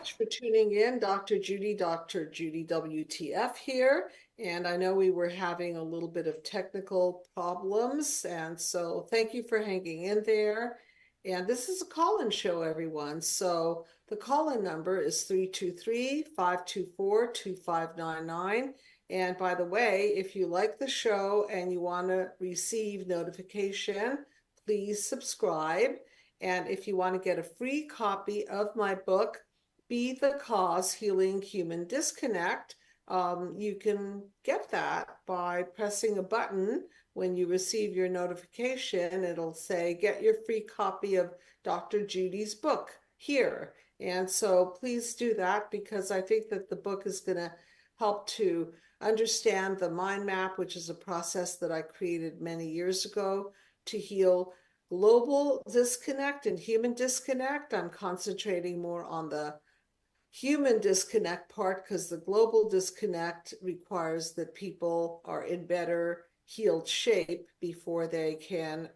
much for tuning in. Dr. Judy WTF here. And I know we were having a little bit of technical problems. And so thank you for hanging in there. And this is a call-in show, everyone. So the call-in number is 323-524-2599. And by the way, if you like the show and you want to receive notification, please subscribe. And if you want to get a free copy of my book, 𝗬𝗏𝗏𝗧 Healing Human Disconnect, you can get that by pressing a button. When you receive your notification, it'll say, get your free copy of Dr. Judy's book here. And so please do that, because I think that the book is going to help to understand the mind map, which is a process that I created many years ago to heal global disconnect and human disconnect. I'm concentrating more on the human disconnect part, because the global disconnect requires that people are in better healed shape before they can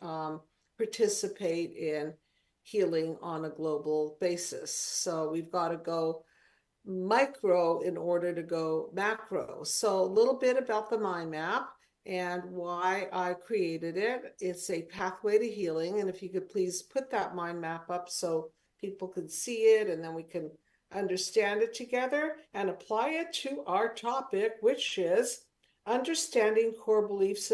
participate in healing on a global basis. So we've got to go micro in order to go macro. So a little bit about the mind map and why I created it. It's a pathway to healing. And if you could please put that mind map up so people can see it, and then we can understand it together and apply it to our topic, which is understanding core beliefs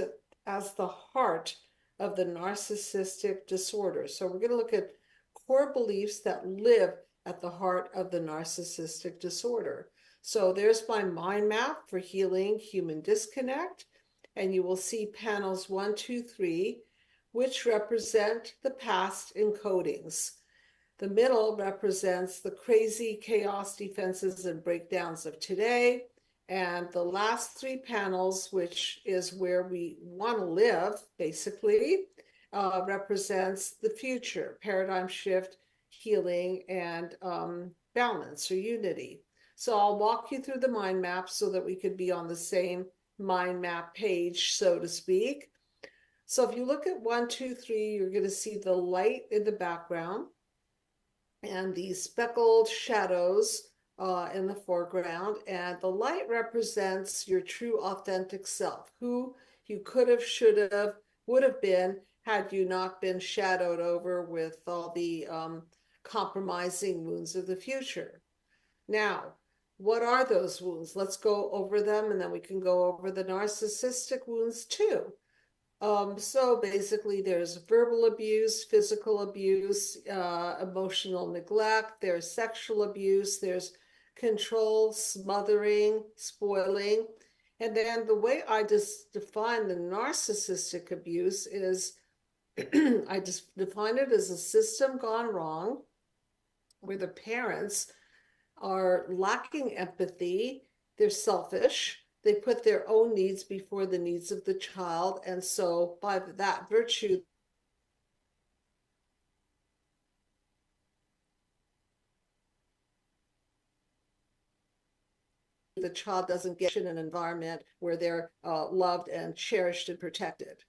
as the heart of the narcissistic disorder. So we're going to look at core beliefs that live at the heart of the narcissistic disorder. So there's my mind map for healing human disconnect. And you will see panels 1, 2, 3, which represent the past encodings. The middle represents the crazy chaos, defenses, and breakdowns of today. And the last 3 panels, which is where we want to live, basically, represents the future, paradigm shift, healing, and balance or unity. So I'll walk you through the mind map so that we could be on the same mind map page, so to speak. So if you look at 1, 2, 3, you're going to see the light in the background and these speckled shadows in the foreground. And the light represents your true authentic self, who you could have, should have, would have been had you not been shadowed over with all the compromising wounds of the future. Now, what are those wounds? Let's go over them, and then we can go over the narcissistic wounds too. So basically there's verbal abuse, physical abuse, emotional neglect, there's sexual abuse, there's control, smothering, spoiling. And then the way I just define the narcissistic abuse is I just define it as a system gone wrong, where the parents are lacking empathy, they're selfish, they put their own needs before the needs of the child, and so by that virtue, the child doesn't get in an environment where they're loved and cherished and protected.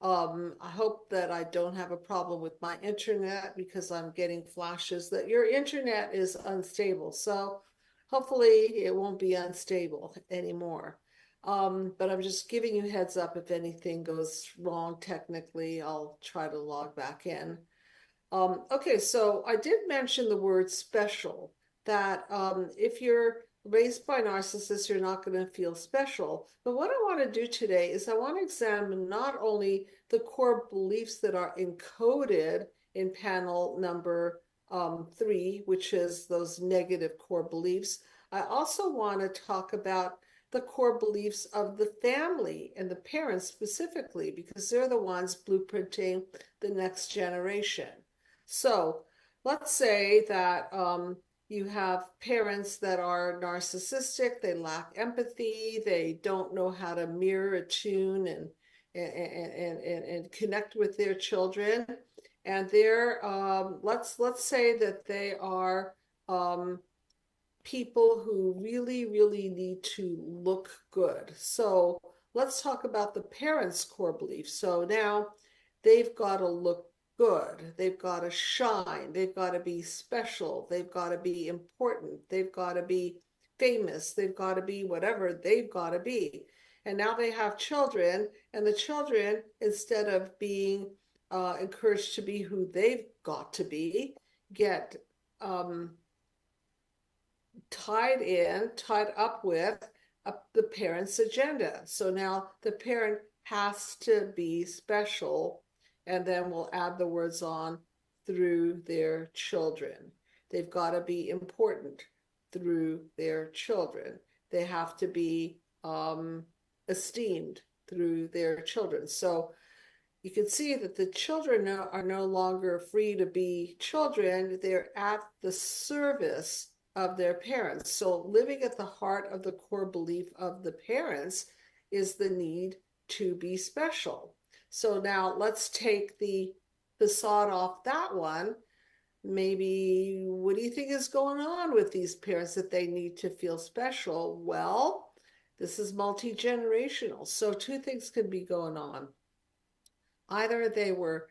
I hope that I don't have a problem with my internet, because I'm getting flashes that your internet is unstable. So hopefully it won't be unstable anymore. But I'm just giving you heads up. If anything goes wrong technically, I'll try to log back in. Okay, so I did mention the word special, that if you're raised by narcissists, you're not going to feel special. But what I want to do today is I want to examine not only the core beliefs that are encoded in panel number 3, which is those negative core beliefs. I also want to talk about the core beliefs of the family and the parents specifically, because they're the ones blueprinting the next generation. So let's say that you have parents that are narcissistic, they lack empathy, they don't know how to mirror, attune, and connect with their children. And they're, let's say that they are people who really, really need to look good. So let's talk about the parents' core beliefs. So now they've got to look good. They've got to shine. They've got to be special. They've got to be important. They've got to be famous. They've got to be whatever they've got to be. And now they have children, and the children, instead of being encouraged to be who they've got to be, get tied up with the parent's agenda. So now the parent has to be special, and then we'll add the words on through their children. They've got to be important through their children. They have to be esteemed through their children. So you can see that the children are no longer free to be children. They're at the service of their parents. So living at the heart of the core belief of the parents is the need to be special. So now let's take the facade off that one. Maybe, what do you think is going on with these parents that they need to feel special? Well, this is multi-generational. So two things can be going on. Either they were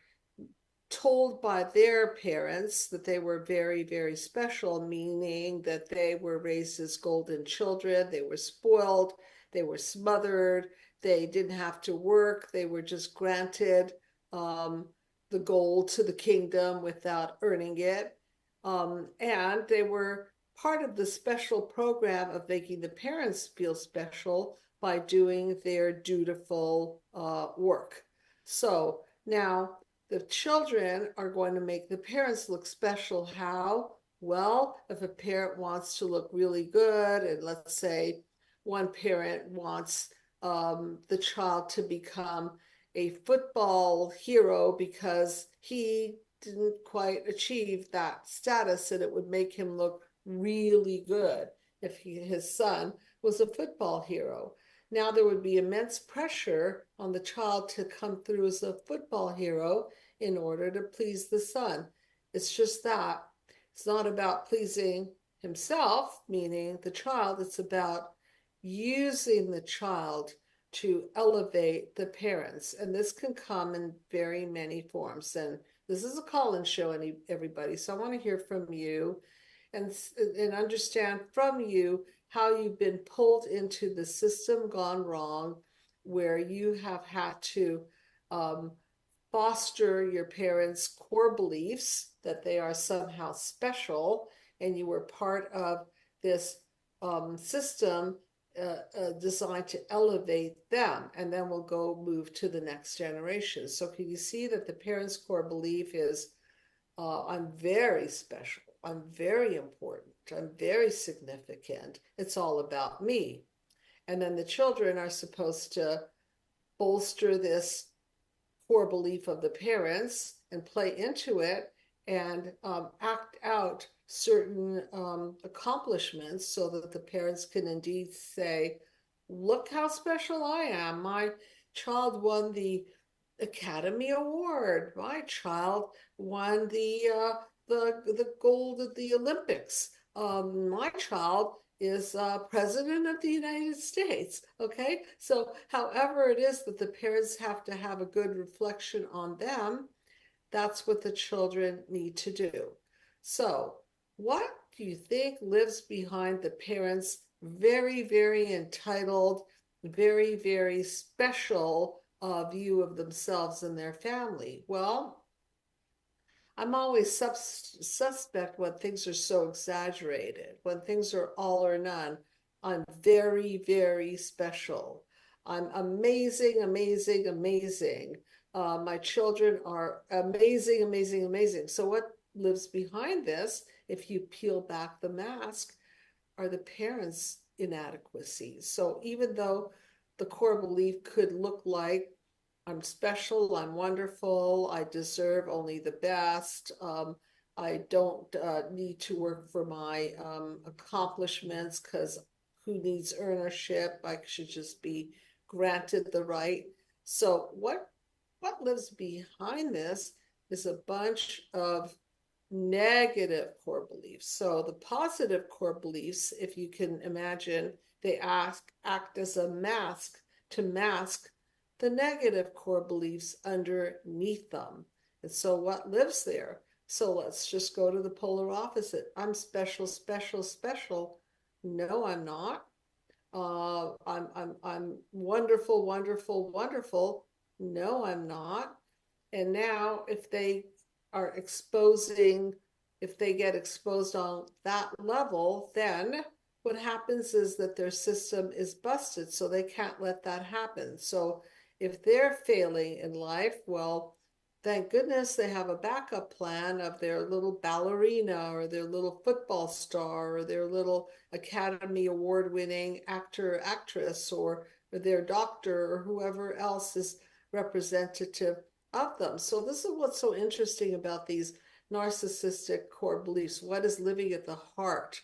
told by their parents that they were very, very special, meaning that they were raised as golden children, they were spoiled, they were smothered, they didn't have to work, they were just granted the gold to the kingdom without earning it. And they were part of the special program of making the parents feel special by doing their dutiful work. So now the children are going to make the parents look special. How? Well, if a parent wants to look really good, and let's say one parent wants the child to become a football hero because he didn't quite achieve that status, and it would make him look really good if his son was a football hero. Now there would be immense pressure on the child to come through as a football hero in order to please the son. It's just that. It's not about pleasing himself, meaning the child. It's about using the child to elevate the parents. And this can come in very many forms. And this is a call-in show, everybody. So I want to hear from you and understand from you how you've been pulled into the system gone wrong, where you have had to foster your parents' core beliefs that they are somehow special, and you were part of this system designed to elevate them. And then we'll move to the next generation. So can you see that the parents' core belief is, I'm very special, I'm very important, I'm very significant, it's all about me. And then the children are supposed to bolster this core belief of the parents and play into it and act out certain accomplishments so that the parents can indeed say, look how special I am. My child won the Academy Award. My child won the gold at the Olympics. My child is president of the United States. Okay, so however it is that the parents have to have a good reflection on them, that's what the children need to do. So what do you think lives behind the parents' very, very entitled, very, very special view of themselves and their family? Well, I'm always suspect when things are so exaggerated, when things are all or none. I'm very, very special. I'm amazing, amazing, amazing. My children are amazing, amazing, amazing. So what lives behind this, if you peel back the mask, are the parents' inadequacies. So even though the core belief could look like, I'm special, I'm wonderful, I deserve only the best, I don't need to work for my accomplishments, because who needs ownership? I should just be granted the right. So what lives behind this is a bunch of negative core beliefs. So the positive core beliefs, if you can imagine, they act as a mask to mask the negative core beliefs underneath them. And so what lives there? So let's just go to the polar opposite. I'm special, special, special. No, I'm not. I'm wonderful, wonderful, wonderful. No, I'm not. And now if they are exposing, if they get exposed on that level, then what happens is that their system is busted, so they can't let that happen. So if they're failing in life, well, thank goodness they have a backup plan of their little ballerina or their little football star or their little Academy Award winning actor, actress, or their doctor or whoever else is representative of them. So this is what's so interesting about these narcissistic core beliefs. What is living at the heart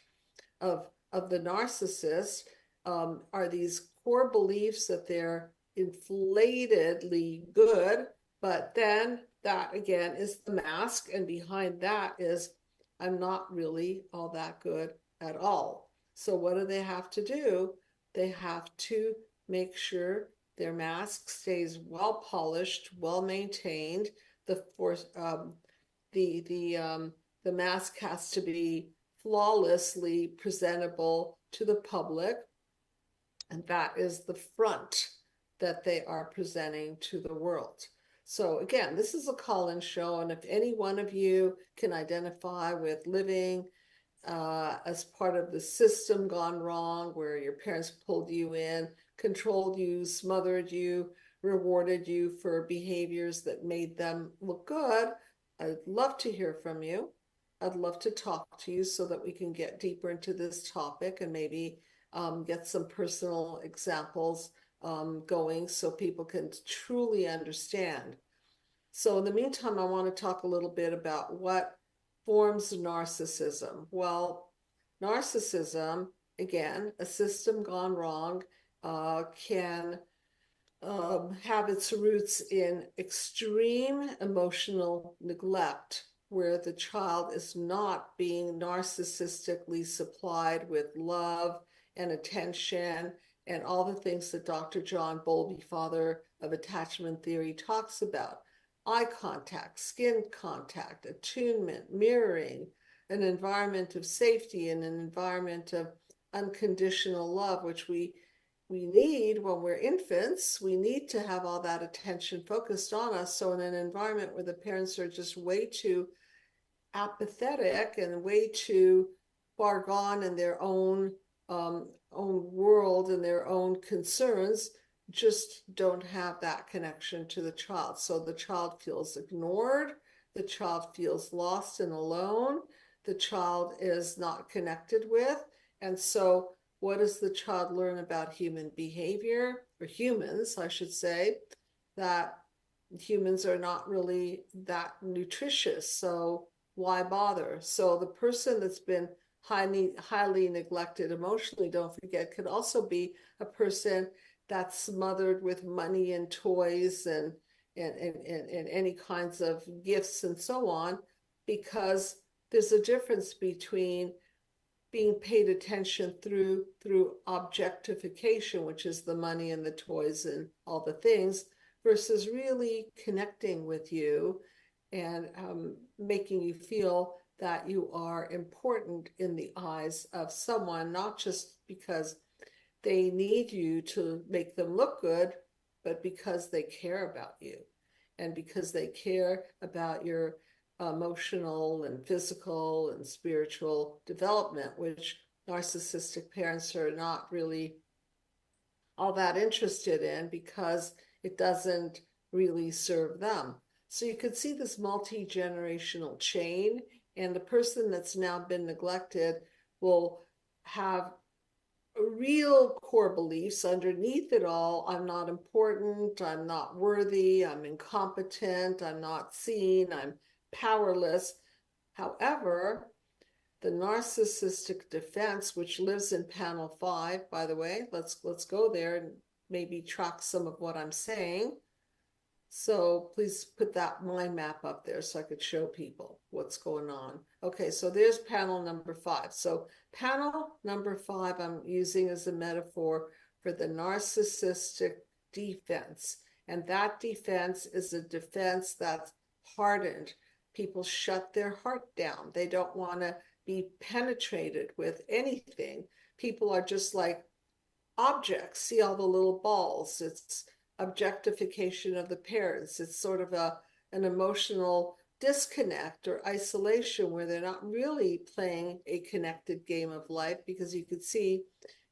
of the narcissist are these core beliefs that they're inflatedly good, but then that again is the mask, and behind that is I'm not really all that good at all. So what do they have to do? They have to make sure their mask stays well polished, well maintained. The mask has to be flawlessly presentable to the public, and that is the front that they are presenting to the world. So again, this is a call-in show, and if any one of you can identify with living as part of the system gone wrong, where your parents pulled you in, controlled you, smothered you, rewarded you for behaviors that made them look good, I'd love to hear from you. I'd love to talk to you so that we can get deeper into this topic and maybe get some personal examples going so people can truly understand. So in the meantime, I want to talk a little bit about what forms narcissism. Well, narcissism, again, a system gone wrong, can have its roots in extreme emotional neglect, where the child is not being narcissistically supplied with love and attention and all the things that Dr. John Bowlby, father of attachment theory, talks about. Eye contact, skin contact, attunement, mirroring, an environment of safety and an environment of unconditional love, which we need when we're infants. We need to have all that attention focused on us. So in an environment where the parents are just way too apathetic and way too far gone in their own world and their own concerns, just don't have that connection to the child. So the child feels ignored, the child feels lost and alone, the child is not connected with. And so what does the child learn about human behavior, or humans, I should say, that humans are not really that nutritious, so why bother? So the person that's been highly neglected emotionally, don't forget, could also be a person that's smothered with money and toys and any kinds of gifts and so on, because there's a difference between being paid attention through objectification, which is the money and the toys and all the things, versus really connecting with you and making you feel that you are important in the eyes of someone, not just because they need you to make them look good, but because they care about you and because they care about your emotional and physical and spiritual development, which narcissistic parents are not really all that interested in because it doesn't really serve them. So you could see this multi-generational chain, and the person that's now been neglected will have real core beliefs underneath it all. I'm not important, I'm not worthy, I'm incompetent, I'm not seen, I'm powerless. However, the narcissistic defense, which lives in panel 5, by the way, let's go there and maybe track some of what I'm saying. So please put that mind map up there so I could show people what's going on. Okay, so there's panel number 5. So panel number 5 I'm using as a metaphor for the narcissistic defense. And that defense is a defense that's hardened. People shut their heart down. They don't want to be penetrated with anything. People are just like objects. See all the little balls. It's objectification of the parents. It's sort of an emotional disconnect or isolation where they're not really playing a connected game of life, because you could see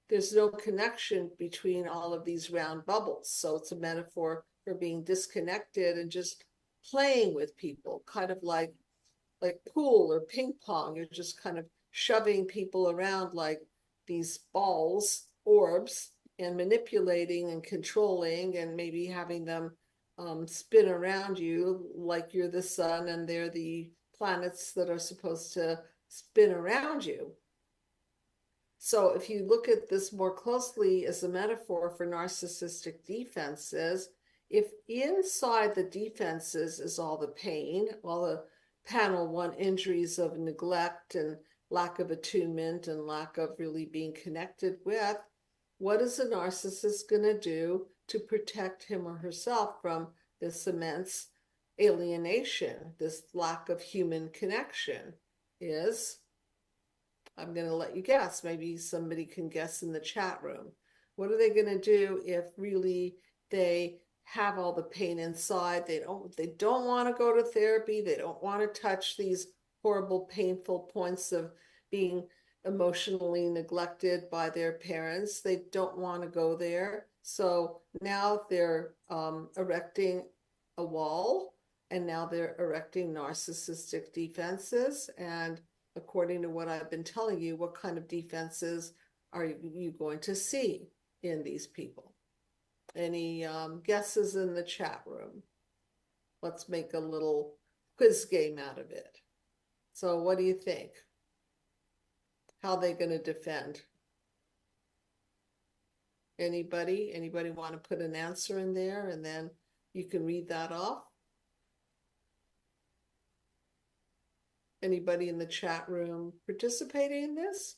there's no connection between all of these round bubbles. So it's a metaphor for being disconnected and just playing with people, kind of like pool or ping pong. You're just kind of shoving people around like these balls, orbs, and manipulating and controlling, and maybe having them spin around you like you're the sun and they're the planets that are supposed to spin around you. So if you look at this more closely as a metaphor for narcissistic defenses, if inside the defenses is all the pain, all the panel 1 injuries of neglect and lack of attunement and lack of really being connected with, what is a narcissist going to do to protect him or herself from this immense alienation, this lack of human connection? Is, I'm going to let you guess. Maybe somebody can guess in the chat room. What are they going to do if really they have all the pain inside? They don't want to go to therapy. They don't want to touch these horrible, painful points of being emotionally neglected by their parents. They don't want to go there. So now they're erecting a wall, and now they're erecting narcissistic defenses. And according to what I've been telling you, what kind of defenses are you going to see in these people? Any guesses in the chat room? Let's make a little quiz game out of it. So what do you think? How are they going to defend? Anybody want to put an answer in there, and then you can read that off? Anybody in the chat room participating in this?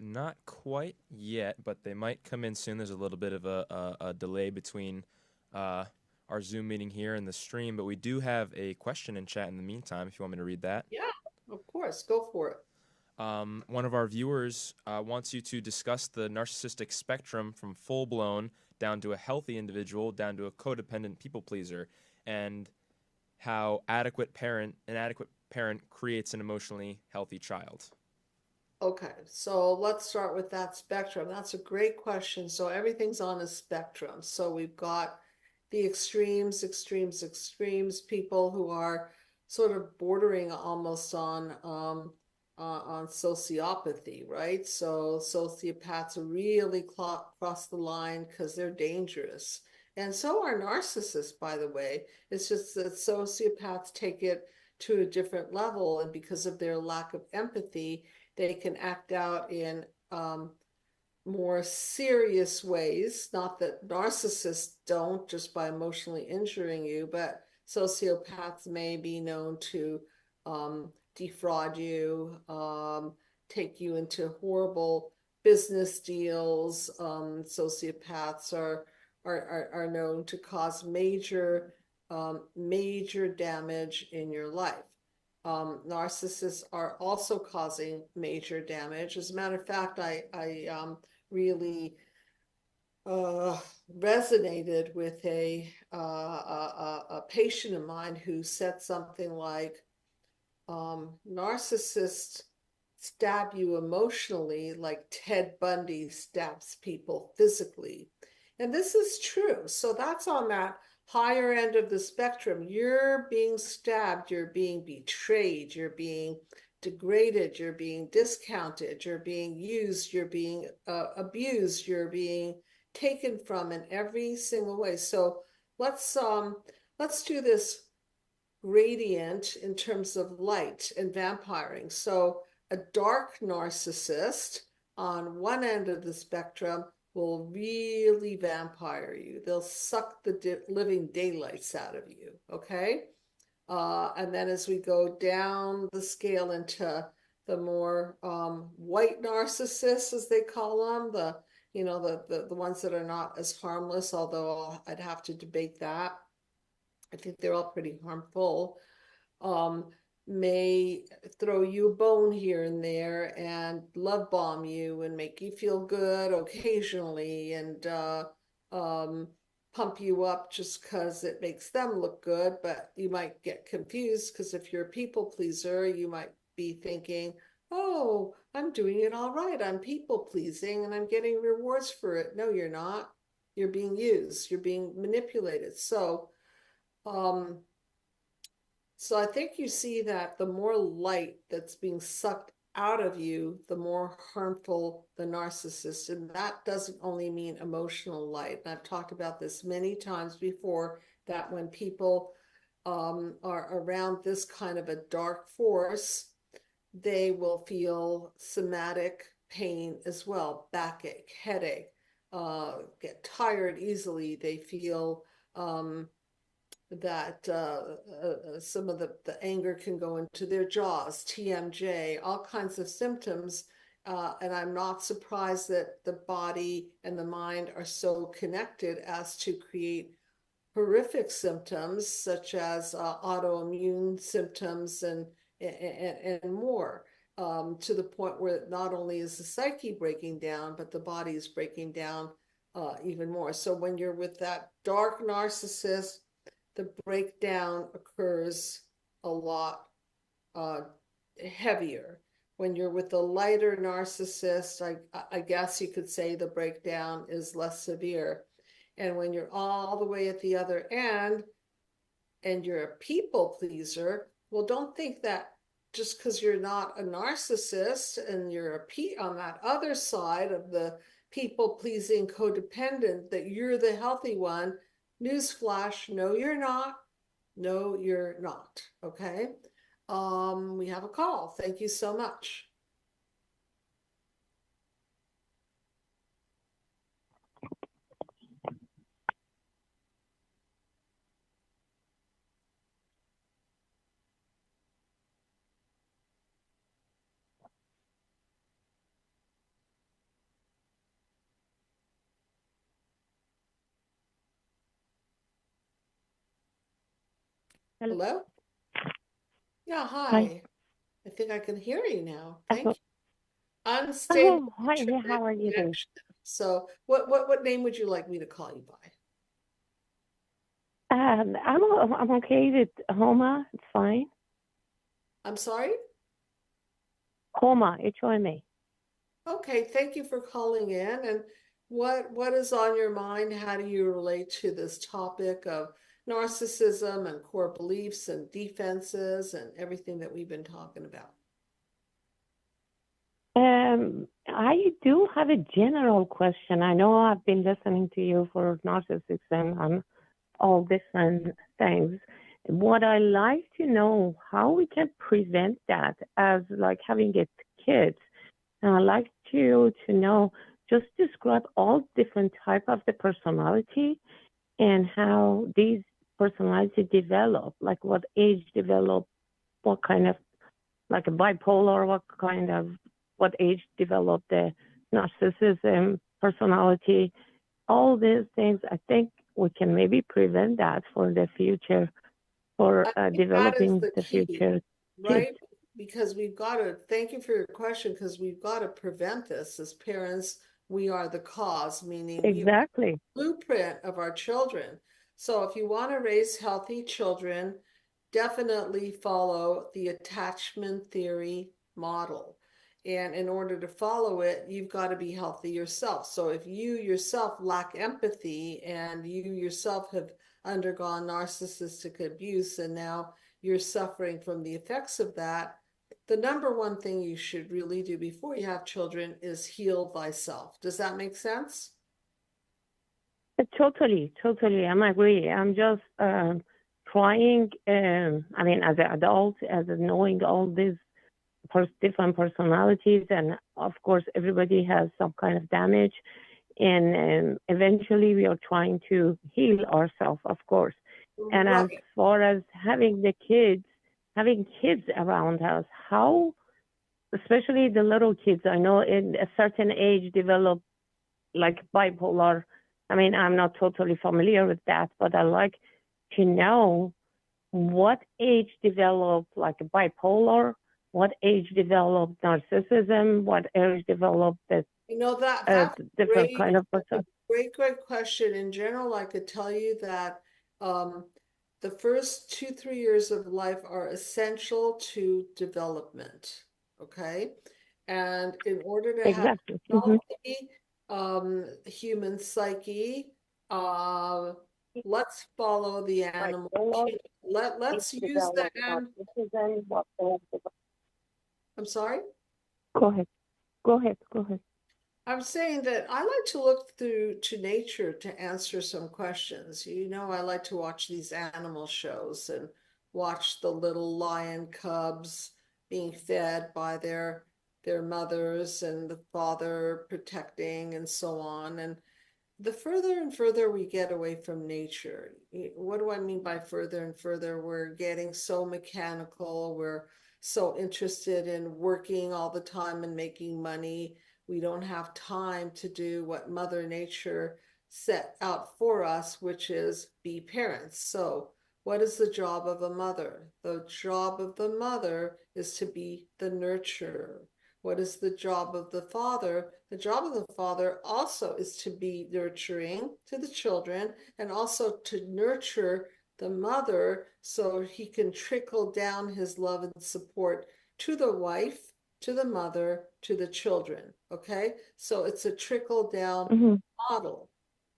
Not quite yet, but they might come in soon. There's a little bit of a delay between our Zoom meeting here and the stream, but we do have a question in chat in the meantime, if you want me to read that. Yeah, of course. Go for it. One of our viewers wants you to discuss the narcissistic spectrum from full-blown down to a healthy individual, down to a codependent people pleaser, and how an adequate parent creates an emotionally healthy child. Okay, so let's start with that spectrum. That's a great question. So everything's on a spectrum. So we've got the extremes, people who are sort of bordering almost on sociopathy, right? So sociopaths really cross the line because they're dangerous. And so are narcissists, by the way. It's just that sociopaths take it to a different level, and because of their lack of empathy, they can act out in more serious ways. Not that narcissists don't, just by emotionally injuring you, but sociopaths may be known to defraud you, take you into horrible business deals. Sociopaths are known to cause major damage in your life. Narcissists are also causing major damage. As a matter of fact, I really resonated with a patient of mine who said something like, narcissists stab you emotionally like Ted Bundy stabs people physically. And this is true. So that's on that higher end of the spectrum. You're being stabbed, you're being betrayed, you're being degraded, you're being discounted, you're being used, you're being abused, you're being taken from in every single way. So let's do this gradient in terms of light and vampiring. So a dark narcissist on one end of the spectrum will really vampire you. They'll suck the living daylights out of you, okay? And then as we go down the scale into the more white narcissists, as they call them, the ones that are not as harmless, although I'd have to debate that. I think they're all pretty harmful, may throw you a bone here and there and love bomb you and make you feel good occasionally and um, pump you up just because it makes them look good. But you might get confused because if you're a people pleaser, you might be thinking, oh, I'm doing it all right. I'm people pleasing and I'm getting rewards for it. No, you're not. You're being used. You're being manipulated. Um, so I think you see that the more light that's being sucked out of you, the more harmful the narcissist. And that doesn't only mean emotional light. And I've talked about this many times before, that when people are around this kind of a dark force, they will feel somatic pain as well, backache, headache, get tired easily. They feel that some of the anger can go into their jaws, TMJ, all kinds of symptoms. And I'm not surprised that the body and the mind are so connected as to create horrific symptoms such as autoimmune symptoms and more, to the point where not only is the psyche breaking down, but the body is breaking down even more. So when you're with that dark narcissist, the breakdown occurs a lot heavier. When you're with the lighter narcissist, I guess you could say the breakdown is less severe. And when you're all the way at the other end and you're a people pleaser, well, don't think that just because you're not a narcissist and you're on that other side of the people pleasing codependent, that you're the healthy one. Newsflash, no, you're not. No, you're not. Okay. We have a call. Thank you so much. Hello? Yeah, hi. I think I can hear you now. Thank you. Unstable Hi, how are you doing? So what name would you like me to call you by? I'm okay with Homa. It's fine. I'm sorry? Homa, HOMA. Okay, thank you for calling in. And what is on your mind? How do you relate to this topic of narcissism and core beliefs and defenses and everything that we've been talking about? I do have a general question. I know I've been listening to you for narcissism and all different things. What I like to know, how we can prevent that as like having it kids. And I like to know, just describe all different type of the personality and how these personality develop, like what age develop, what kind of, like a bipolar, what age develop the narcissism personality, all these things. I think we can maybe prevent that for the future, for developing the future. Right? Because we've got to, thank you for your question, because we've got to prevent this. As parents, we are the cause, meaning exactly we are the blueprint of our children. So if you want to raise healthy children, definitely follow the attachment theory model. And in order to follow it, you've got to be healthy yourself. So if you yourself lack empathy and you yourself have undergone narcissistic abuse and now you're suffering from the effects of that, the number one thing you should really do before you have children is heal thyself. Does that make sense? Totally. I agree. I'm just trying, I mean, as an adult, as knowing all these different personalities, and of course, everybody has some kind of damage, and eventually we are trying to heal ourselves, of course. And as far as having kids around us, how, especially the little kids, I know in a certain age develop like bipolar. I mean, I'm not totally familiar with that, but I like to know what age developed like bipolar, what age developed narcissism, what age developed this that's different kind of person. Great question. In general, I could tell you that the first 2-3 years of life are essential to development. Okay, and in order to have healthy human psyche, let's follow the animal. Let's use the I'm sorry? Go ahead. I'm saying that I like to look to nature to answer some questions. I like to watch these animal shows and watch the little lion cubs being fed by their mothers and the father protecting and so on. And the further and further we get away from nature, what do I mean by further and further? We're getting so mechanical. We're so interested in working all the time and making money. We don't have time to do what Mother Nature set out for us, which is be parents. So what is the job of a mother? The job of the mother is to be the nurturer. What is the job of the father? The job of the father also is to be nurturing to the children and also to nurture the mother so he can trickle down his love and support to the wife, to the mother, to the children. Okay, so it's a trickle down model.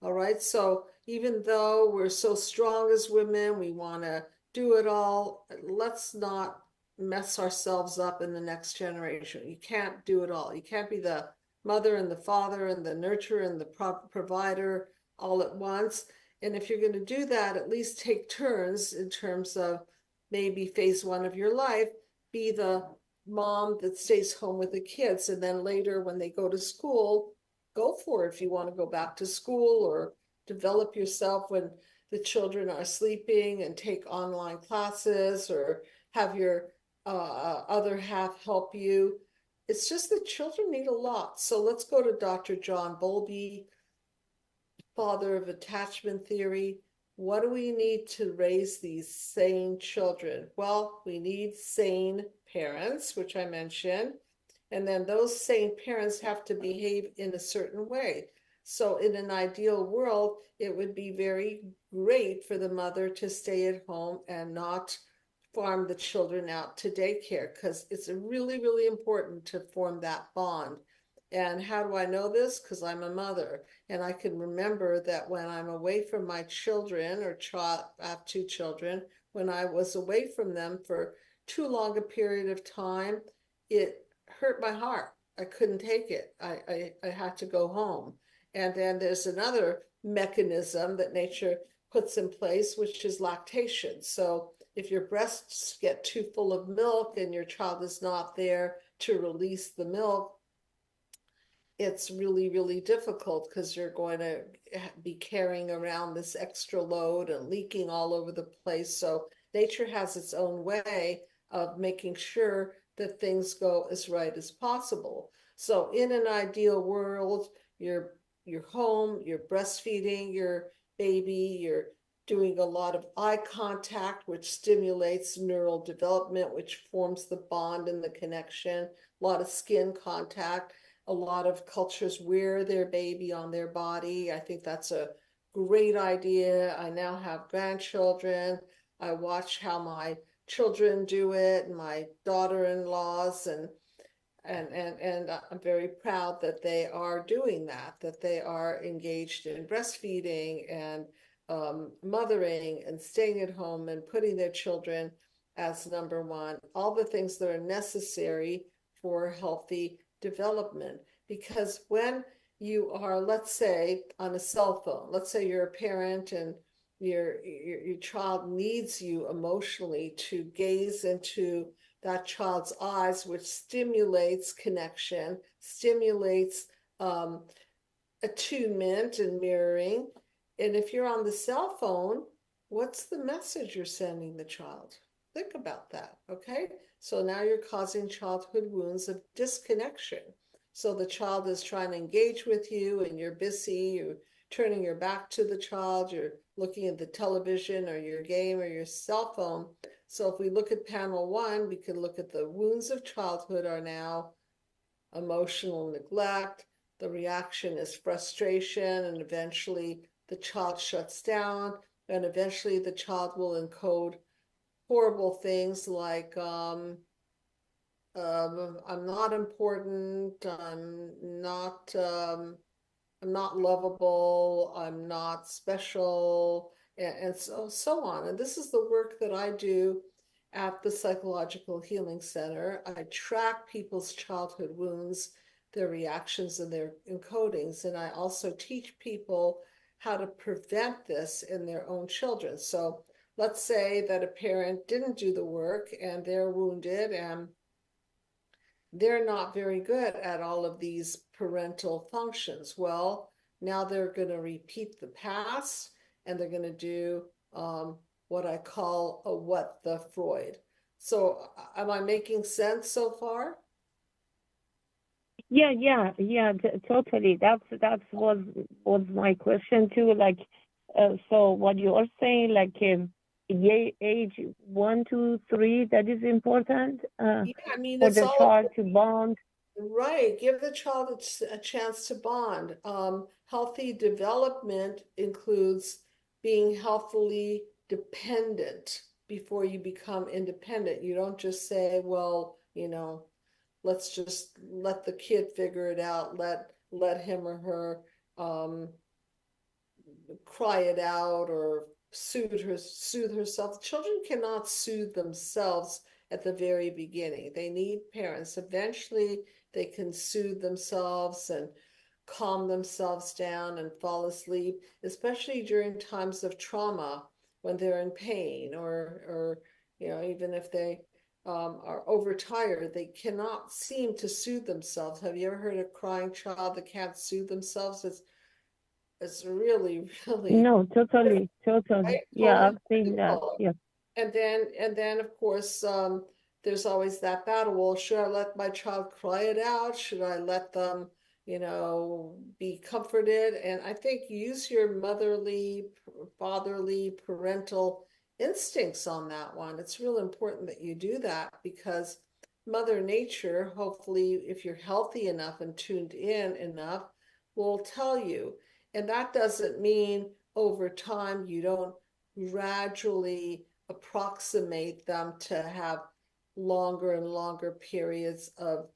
All right, so even though we're so strong as women, we want to do it all, let's not mess ourselves up in the next generation. You can't do it all. You can't be the mother and the father and the nurturer and the provider all at once. And if you're going to do that, at least take turns in terms of maybe phase 1 of your life, be the mom that stays home with the kids. And then later when they go to school, go for it if you want to go back to school, or develop yourself when the children are sleeping and take online classes, or have your other half help you. It's just that children need a lot. So let's go to Dr. John Bowlby, father of attachment theory. What do we need to raise these sane children? Well, we need sane parents, which I mentioned, and then those sane parents have to behave in a certain way. So in an ideal world, it would be very great for the mother to stay at home and not farm the children out to daycare, because it's really, really important to form that bond. And how do I know this? Because I'm a mother, and I can remember that when I'm away from my children, or I have 2 children, when I was away from them for too long a period of time, it hurt my heart. I couldn't take it. I had to go home. And then there's another mechanism that nature puts in place, which is lactation. So if your breasts get too full of milk and your child is not there to release the milk, it's really, really difficult, because you're going to be carrying around this extra load and leaking all over the place. So nature has its own way of making sure that things go as right as possible. So in an ideal world, you're home, you're breastfeeding your baby, you're doing a lot of eye contact, which stimulates neural development, which forms the bond and the connection, a lot of skin contact. A lot of cultures wear their baby on their body. I think that's a great idea. I now have grandchildren. I watch how my children do it, and my daughter-in-laws, and I'm very proud that they are doing that they are engaged in breastfeeding and mothering and staying at home and putting their children as number 1, all the things that are necessary for healthy development. Because when you are, let's say, on a cell phone, let's say you're a parent and your child needs you emotionally to gaze into that child's eyes, which stimulates connection, stimulates attunement and mirroring. And if you're on the cell phone, what's the message you're sending the child? Think about that, okay? So now you're causing childhood wounds of disconnection. So the child is trying to engage with you and you're busy, you're turning your back to the child, you're looking at the television or your game or your cell phone. So if we look at panel 1, we can look at the wounds of childhood are now emotional neglect. The reaction is frustration, and eventually the child shuts down, and eventually the child will encode horrible things like I'm not important, I'm not lovable, I'm not special, and so on. And this is the work that I do at the Psychological Healing Center. I track people's childhood wounds, their reactions, and their encodings. And I also teach people how to prevent this in their own children. So let's say that a parent didn't do the work and they're wounded and they're not very good at all of these parental functions. Well, now they're going to repeat the past, and they're going to do what I call a 𝗬𝗲𝗏. So am I making sense so far? Yeah, totally. That was my question too. Like, so what you are saying, like, age 1, 2, 3, that is important Yeah, I mean, for it's the all child to bond. right. Give the child a chance to bond. Healthy development includes being healthily dependent before you become independent. You don't just say, well, let's just let the kid figure it out. Let him or her cry it out or soothe herself. Children cannot soothe themselves at the very beginning. They need parents. Eventually, they can soothe themselves and calm themselves down and fall asleep, especially during times of trauma when they're in pain or even if they are overtired, they cannot seem to soothe themselves. Have you ever heard a crying child that can't soothe themselves? It's really, really, No, totally. right? Yeah, Totally I've seen that. difficult. Yeah. And then of course, there's always that battle. Well, should I let my child cry it out? Should I let them, be comforted? And I think use your motherly, fatherly, parental instincts on that one. It's real important that you do that because Mother Nature, hopefully, if you're healthy enough and tuned in enough, will tell you. And that doesn't mean over time you don't gradually approximate them to have longer and longer periods of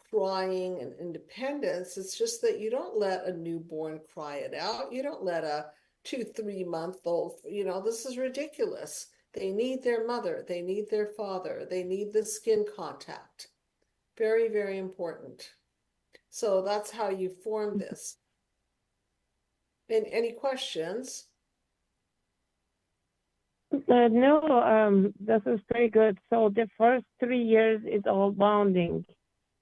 crying and independence. It's just that you don't let a newborn cry it out. You don't let a 2, 3 month old, this is ridiculous. They need their mother. They need their father. They need the skin contact. Very, very important. So that's how you form this. And any questions? No, this is pretty good. So the first 3 years is all bonding,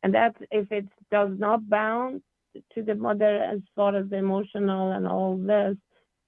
and that's if it does not bound to the mother as far as the emotional and all this,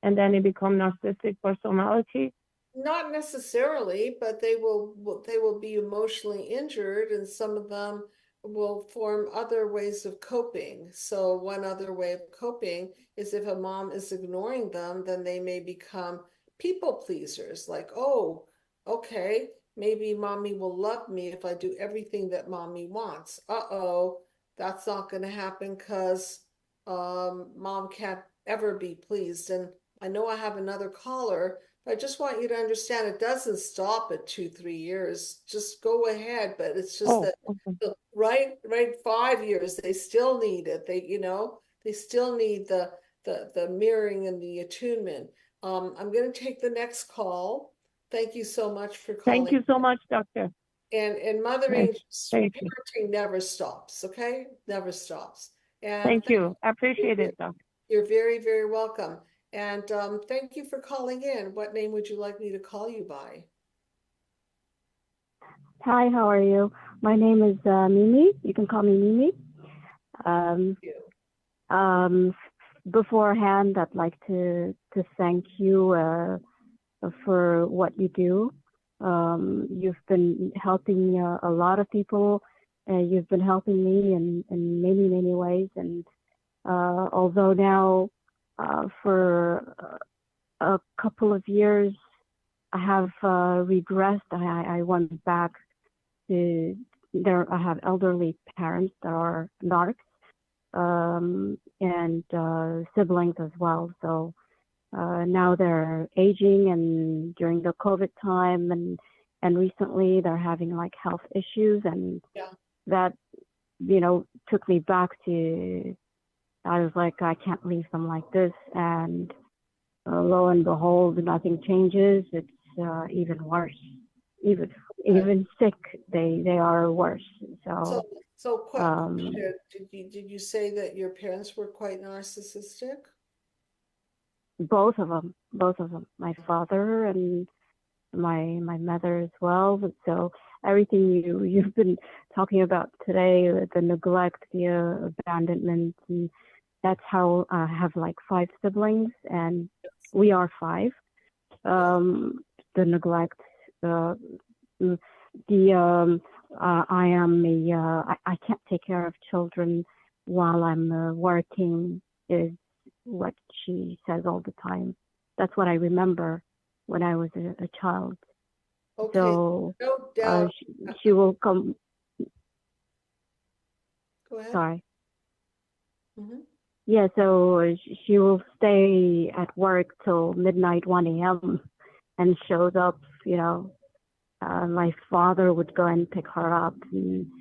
and then it become narcissistic personality. Not necessarily, but they will be emotionally injured, and some of them will form other ways of coping. So one other way of coping is if a mom is ignoring them, then they may become people pleasers, like, oh, okay, maybe mommy will love me if I do everything that mommy wants. Uh-oh, that's not going to happen because mom can't ever be pleased. And I know I have another caller. I just want you to understand it doesn't stop at 2, 3 years. Just go ahead, but it's just that Okay. the right 5 years, they still need it. They still need the mirroring and the attunement. I'm going to take the next call. Thank you so much for calling. Thank you so much, doctor. And mothering, Thank you. parenting never stops, okay? Never stops. And Thank you. I appreciate it, doctor. You're very, very welcome. And thank you for calling in. What name would you like me to call you by? Hi, how are you? My name is Mimi. You can call me Mimi. Thank you. Beforehand, I'd like to thank you for what you do. You've been helping a lot of people. You've been helping me in many, many ways. And although now For a couple of years, I have regressed. I went back to there. I have elderly parents that are narcs, and siblings as well. So now they're aging, and during the COVID time, and recently they're having like health issues, and that took me back to. I was like, I can't leave them like this, and lo and behold, nothing changes. It's even worse. Even sick, they are worse. So quick, did you say that your parents were quite narcissistic? Both of them. My father and my mother as well. So everything you've been talking about today, the neglect, the abandonment, and that's how I have like 5 siblings, and we are 5. The neglect, I can't take care of children while I'm working is what she says all the time. That's what I remember when I was a child. Okay. So no doubt. she will come. Go ahead. Sorry. Mm-hmm. Yeah, so she will stay at work till midnight, 1 a.m. and shows up, my father would go and pick her up, and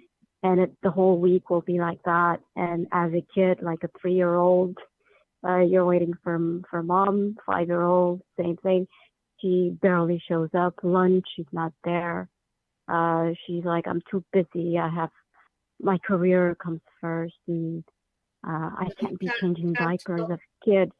the whole week will be like that. And as a kid, like a 3-year-old, you're waiting for mom. 5-year-old, same thing. She barely shows up. Lunch, she's not there. She's like, I'm too busy. I have my career comes first, and I can't be changing diapers of kids.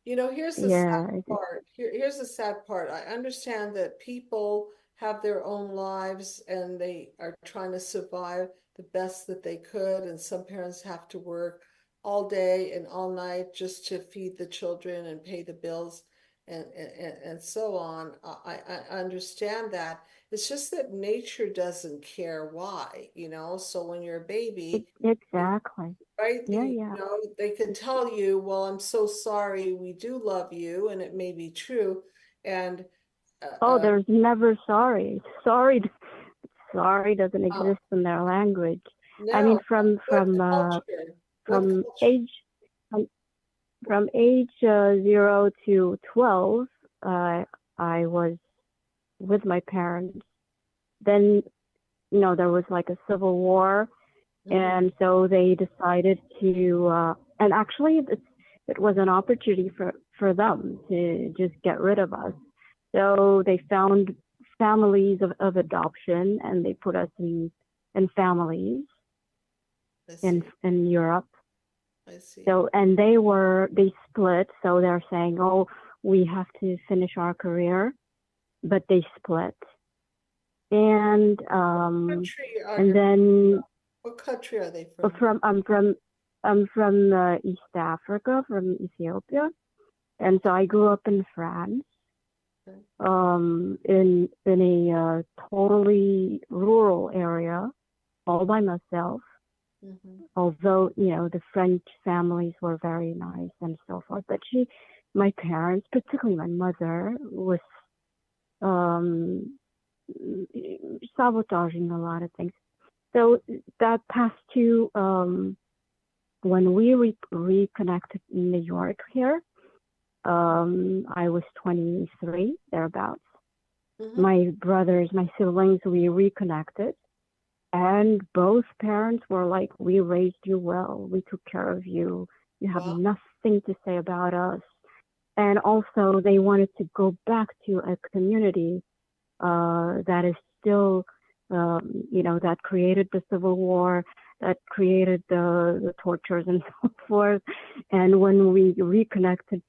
Here's the sad part. Here's the sad part. I understand that people have their own lives and they are trying to survive the best that they could. And some parents have to work all day and all night just to feed the children and pay the bills and so on. I understand that. It's just that nature doesn't care why, so when you're a baby, exactly. right? Yeah. They can tell you, well, I'm so sorry, we do love you, and it may be true. And there's never sorry. Sorry doesn't exist in their language. No, I mean, from age 0 to 12, I was with my parents. Then, there was like a civil war, and so they decided to, and actually it was an opportunity for them to just get rid of us. So they found families of adoption, and they put us in families in Europe. I see. So, and they split. So they're saying, oh, we have to finish our career, but they split. And then what country are they from? I'm from East Africa, from Ethiopia, and so I grew up in France, in a totally rural area, all by myself. Although the French families were very nice and so forth, but my parents, particularly my mother, was sabotaging a lot of things. So that past two, when we reconnected in New York here, I was 23, thereabouts. My brothers, my siblings, we reconnected. And both parents were like, we raised you well. We took care of you. You have nothing to say about us. And also they wanted to go back to a community that is still, that created the Civil War, that created the tortures and so forth. And when we reconnected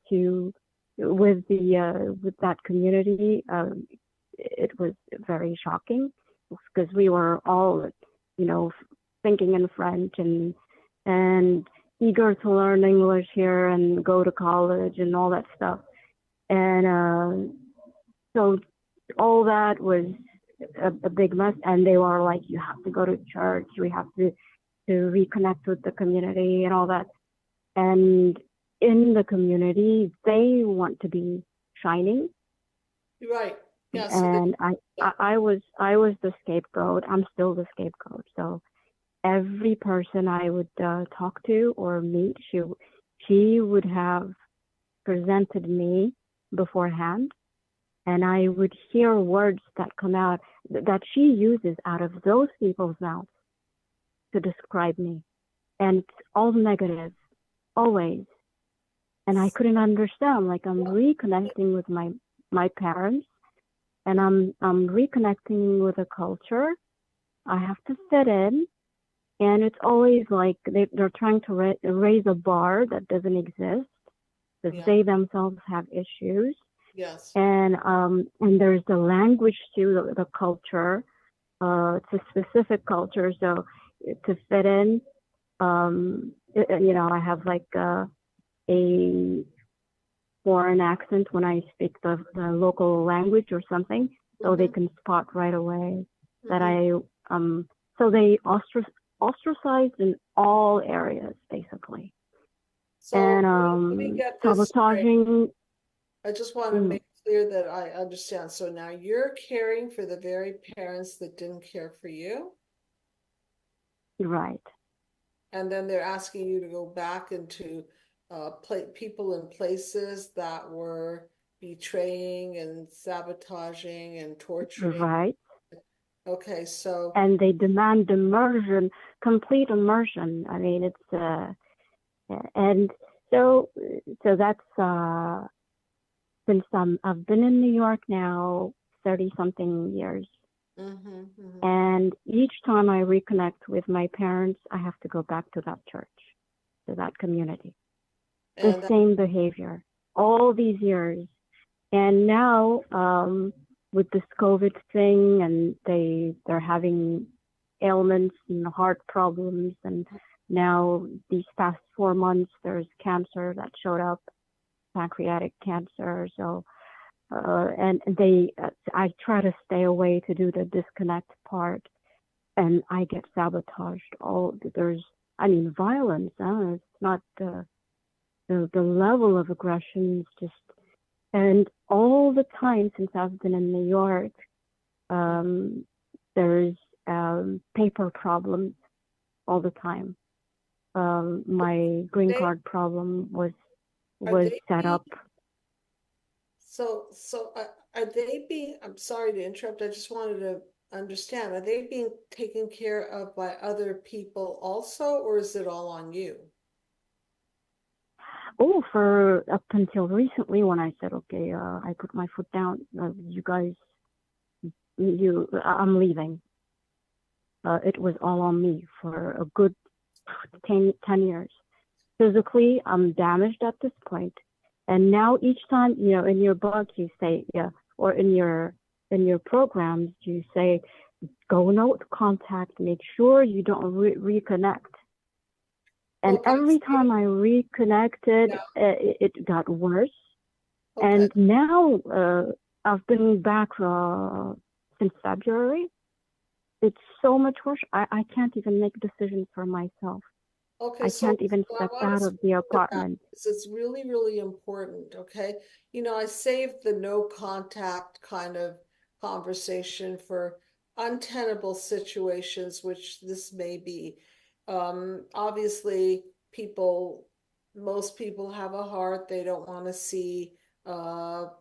with that community, it was very shocking, because we were all, thinking in French and eager to learn English here and go to college and all that stuff. And so all that was a big mess. And they were like, you have to go to church. We have to reconnect with the community and all that. And in the community, they want to be shining. Right. Yeah. And I was the scapegoat. I'm still the scapegoat. So every person I would talk to or meet, she would have presented me beforehand, and I would hear words that come out that she uses out of those people's mouths to describe me, and it's all negative, always. And I couldn't understand. Like, I'm reconnecting with my parents, and I'm reconnecting with a culture. I have to fit in, and it's always like they're trying to raise a bar that doesn't exist, because they themselves have issues. Yes. And there's the language too, the culture. It's a specific culture, so to fit in, I have like a foreign accent when I speak the local language or something, so they can spot right away that I so they ostracized in all areas basically. So and let me get this sabotaging. straight. I just want to make clear that I understand. So now you're caring for the very parents that didn't care for you. Right. And then they're asking you to go back into people in places that were betraying and sabotaging and torturing. Right. Okay, so. And they demand immersion, complete immersion. I mean, it's and so that's since I've been in New York now 30-something years. And each time I reconnect with my parents, I have to go back to that church, to that community. The same behavior, all these years. And now, with this COVID thing, and they're having ailments and heart problems, and now these past 4 months, there's cancer that showed up, pancreatic cancer. So, and I try to stay away to do the disconnect part, and I get sabotaged. Violence. It's not the level of aggression is just, and all the time since I've been in New York, there's paper problems all the time. My green card problem was set up. So are they being, I'm sorry to interrupt, I just wanted to understand, are they being taken care of by other people also, or is it all on you? Oh, for up until recently, when I said, okay, I put my foot down, you guys, I'm leaving. It was all on me for a good 10 years. Physically, I'm damaged at this point. And now each time, in your book, you say, or in your programs, you say, go no contact, make sure you don't reconnect. And every time I reconnected, it got worse. Okay. And now I've been back since February. It's so much worse. I can't even make decisions for myself. Okay, I can't even step out of the apartment. It's really, really important, okay? I saved the no contact kind of conversation for untenable situations, which this may be. Obviously, most people have a heart. They don't want to see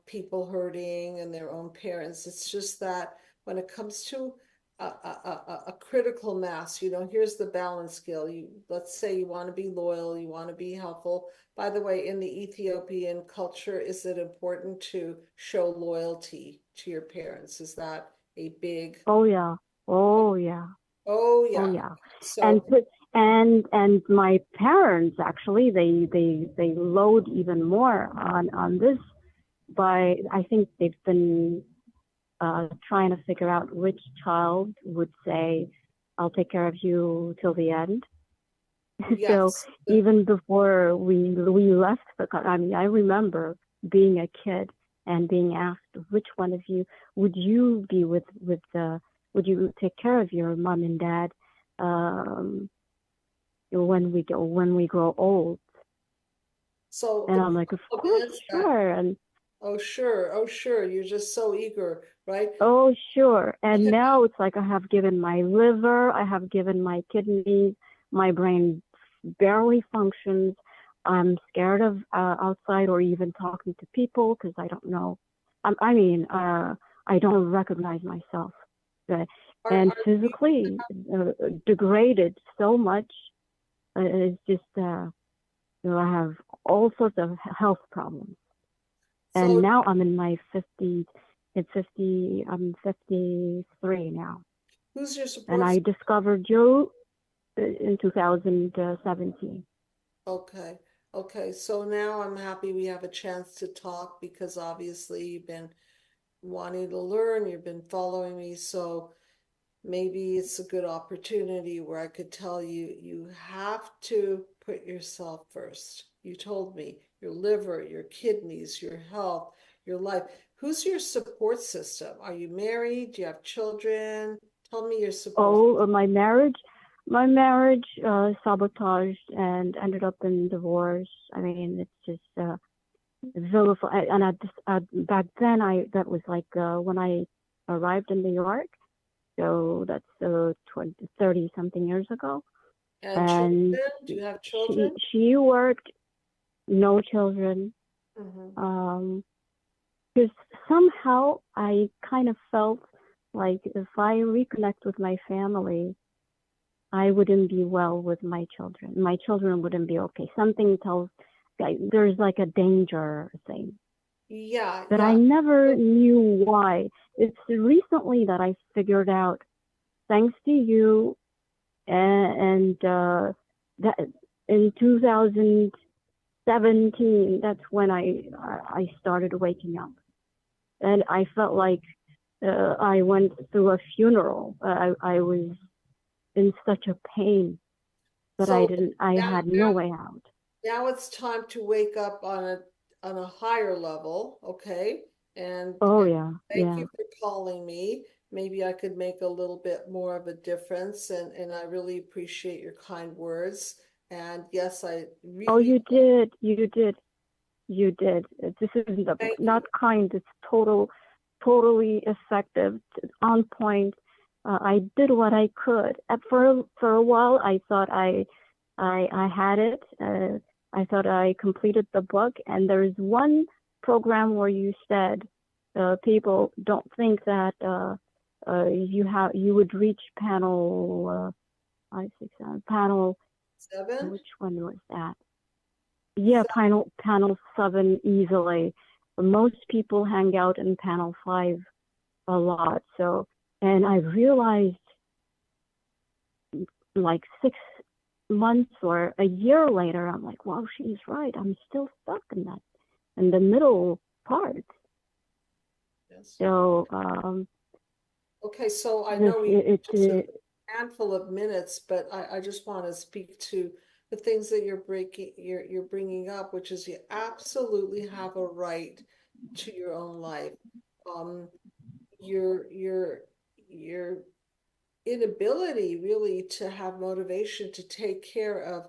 people hurting and their own parents. It's just that when it comes to a critical mass, here's the balance scale. Let's say you want to be loyal, you want to be helpful. By the way, in the Ethiopian culture, is it important to show loyalty to your parents? Is that a big? Oh yeah. So, and my parents actually they load even more on this by, I think they've been trying to figure out which child would say, I'll take care of you till the end. Yes. So even before we left I remember being a kid and being asked, which one of you would you be with would you take care of your mom and dad when we grow old? So And the I'm like, of problem course, is that, sure. And oh, sure, oh, sure, you're just so eager, right? oh, sure. And now it's like I have given my liver, I have given my kidneys, my brain barely functions. I'm scared of outside or even talking to people because I don't know. I don't recognize myself. And Are you, physically degraded so much. It's just, I have all sorts of health problems. And so now I'm in my 50s. I'm 53 now. who's your And support? I discovered you in 2017. Okay. Okay. So now I'm happy we have a chance to talk because obviously you've been wanting to learn, you've been following me. So maybe it's a good opportunity where I could tell you, you have to put yourself first. You told me your liver, your kidneys, your health, your life. Who's your support system? Are you married? Do you have children? Tell me your support. Oh, my marriage sabotaged and ended up in divorce. I mean, it's just vilified. And back then, that was like when I arrived in New York. So that's 30 something years ago. And And children? Do you have children? she worked, no children. Mm-hmm. Because somehow I kind of felt like if I reconnect with my family, I wouldn't be well with my children. My children wouldn't be okay. Something tells, like, there's like a danger thing. Yeah, But yeah. I never knew why. It's recently that I figured out, thanks to you, and that in 2017, that's when I started waking up. And I felt like I went through a funeral. I was in such a pain that So I now, had no way out. now it's time to wake up on a higher level, okay? Oh And yeah, thank yeah. you for calling me. Maybe I could make a little bit more of a difference, and I really appreciate your kind words. And yes, I Oh, really you did, you did, you did. This isn't thank not you. kind. It's totally effective, on point. I did what I could. For a while, I thought I had it. I thought I completed the book, and there's one program where you said people don't think that you would reach panel 5, 6, 7, panel. 7? Which one was that? Yeah, panel 7 easily. Most people hang out in panel 5 a lot. So, and I realized like 6 months or a year later, I'm like, wow, she's right. I'm still stuck in the middle part. Yes. So, Okay, so I know we it, just a handful of minutes, but I just want to speak to the things that you're bringing up, which is you absolutely have a right to your own life. Um, your inability really to have motivation to take care of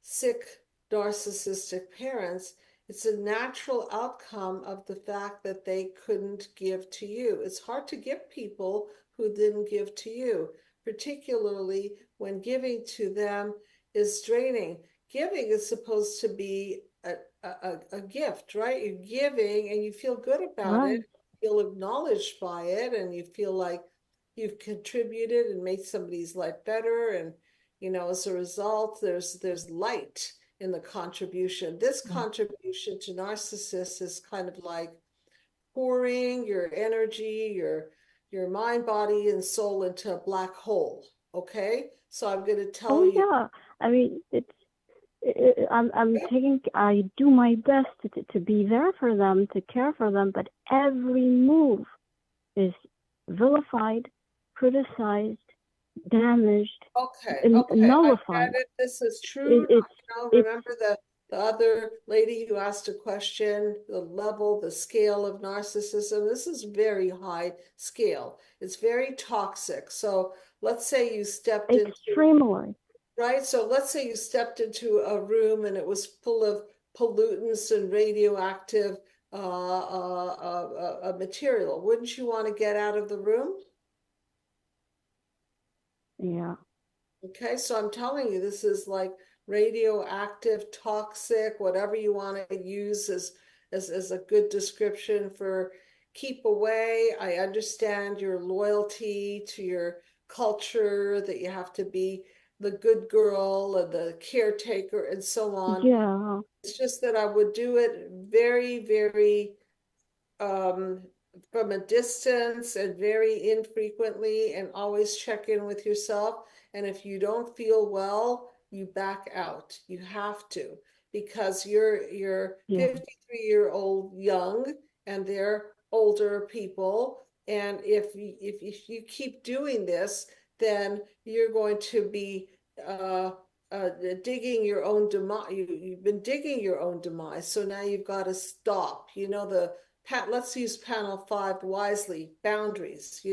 sick narcissistic parents, it's a natural outcome of the fact that they couldn't give to you. It's hard to give people who didn't give to you, particularly when giving to them is draining. Giving is supposed to be a gift, right? You're giving and you feel good about it, right. you feel acknowledged by it, and you feel like you've contributed and made somebody's life better. And as a result, there's light in the contribution. This contribution to narcissists is kind of like pouring your energy, your mind, body, and soul into a black hole. Okay, so I'm going to tell Oh you. yeah. I mean, I do my best to be there for them, to care for them, but every move is vilified, criticized, damaged, Okay, and okay, I nullified. get it. This is true. It's Remember the other lady who asked a question, the level, the scale of narcissism. This is very high scale. It's very toxic. So let's say you stepped into, extremely. right? So let's say you stepped into a room and it was full of pollutants and radioactive material. Wouldn't you want to get out of the room? Yeah. Okay, so I'm telling you, this is like radioactive, toxic, whatever you want to use as a good description for keep away. I understand your loyalty to your culture, that you have to be the good girl and the caretaker and so on. Yeah. It's just that I would do it very, very from a distance and very infrequently, and always check in with yourself. And if you don't feel well, you back out. You have to, because you're 53-year-old young and they're older people. And if you keep doing this, then you're going to be digging your own demise. You've been digging your own demise. So now you've got to stop. You know, let's use panel 5 wisely. Boundaries,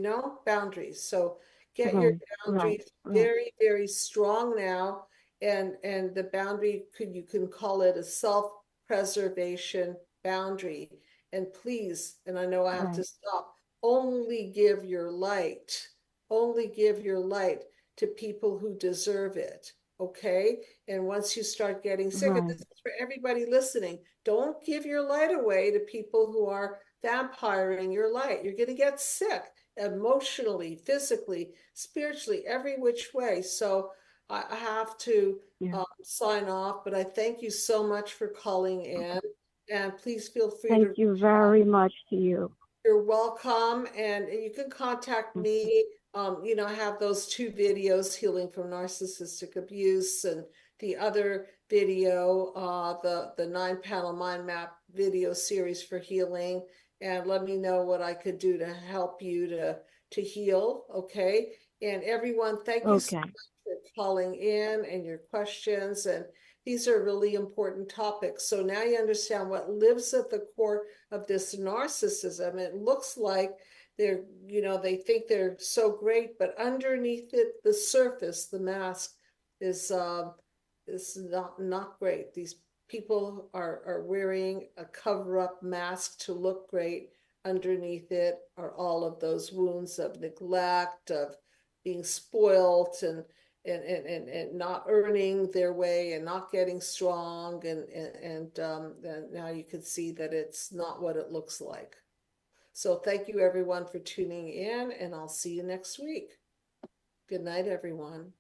boundaries. So get your boundaries very, very strong now. And the boundary, you can call it a self-preservation boundary. And please, and I know I have to stop, only give your light to people who deserve it. Okay. And once you start getting sick, and this is for everybody listening, don't give your light away to people who are vampiring your light. You're going to get sick emotionally, physically, spiritually, every which way. So I have to sign off, but I thank you so much for calling in, and please feel free to. Thank you very much to you. You're welcome, and you can contact me. I have those 2 videos, Healing from Narcissistic Abuse, and the other video, the 9-panel mind map video series for healing. And let me know what I could do to help you to heal, okay? And everyone, thank you so much for calling in and your questions. And these are really important topics. So now you understand what lives at the core of this narcissism. It looks like they think they're so great, but underneath it, the surface, the mask is not great. These people are wearing a cover-up mask to look great. Underneath it are all of those wounds of neglect, of being spoilt, and not earning their way, and not getting strong, and now you can see that it's not what it looks like. So thank you everyone for tuning in, and I'll see you next week. Good night, everyone.